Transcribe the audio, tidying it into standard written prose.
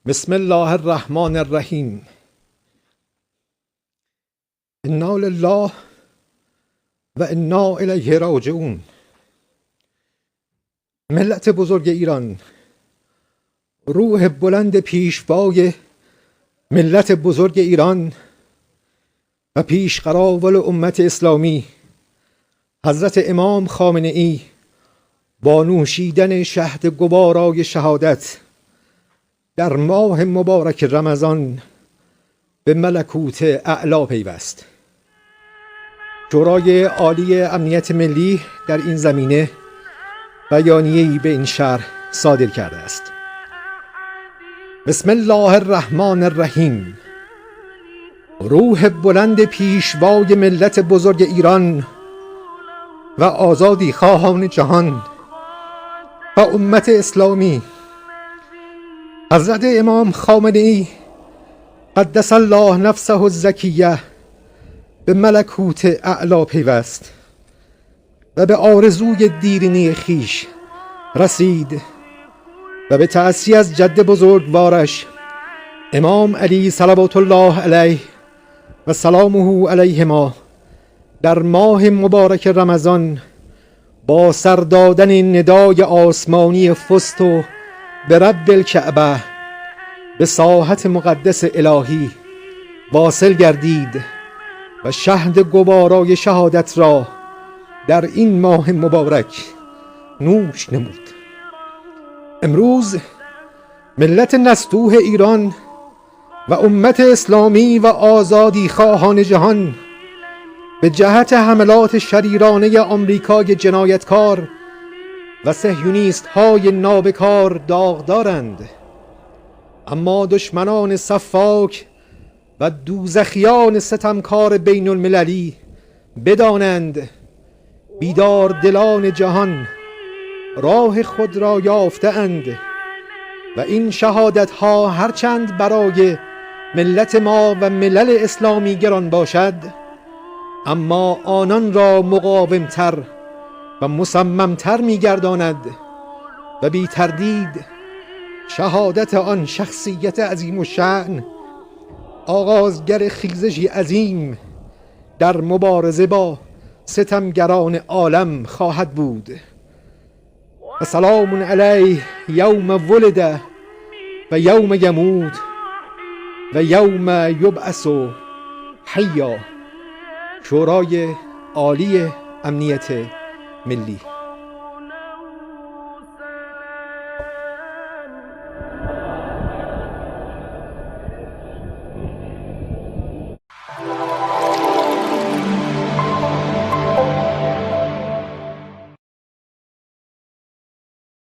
بسم الله الرحمن الرحیم. انا لله و انا الیه راجعون. ملت بزرگ ایران، روح بلند پیشوای ملت بزرگ ایران و پیشقراول امت اسلامی حضرت امام خامنه ای با نوشیدن شهد گوارای شهادت در ماه مبارک رمضان به ملکوت اعلی پیوست. شورای عالی امنیت ملی در این زمینه بیانیه‌ای به این شرح صادر کرده است. بسم الله الرحمن الرحیم. روح بلند پیشوای ملت بزرگ ایران و آزادی خواهان جهان و امت اسلامی حضرت امام خامنه ای قدس الله نفسه الزکیه به ملکوت اعلی پیوست و به آرزوی دیرینه خیش رسید و به تأسی از جد بزرگوارش امام علی صلوات الله علیه و سلامه علیهما در ماه مبارک رمضان با سر دادن ندای آسمانی فست و به رب الکعبه به ساحت مقدس الهی واصل گردید و شهد گوارای شهادت را در این ماه مبارک نوش نمود. امروز ملت نستوه ایران و امت اسلامی و آزادی خواهان جهان به جهت حملات شریرانه آمریکای جنایتکار و صهیونیست های نابکار داغدارند، اما دشمنان صفاک و دوزخیان ستمکار بین المللی بدانند بیدار دلان جهان راه خود را یافته‌اند و این شهادت ها هرچند برای ملت ما و ملل اسلامی گران باشد، اما آنان را مقاومتر و مصممتر می‌گرداند و بی تردید شهادت آن شخصیت عظیم الشأن آغازگر خیزشی عظیم در مبارزه با ستمگران عالم خواهد بود. و سلام علیه یوم ولد و یوم یموت و یوم یبعث حیا. شورای عالی امنیت ملی.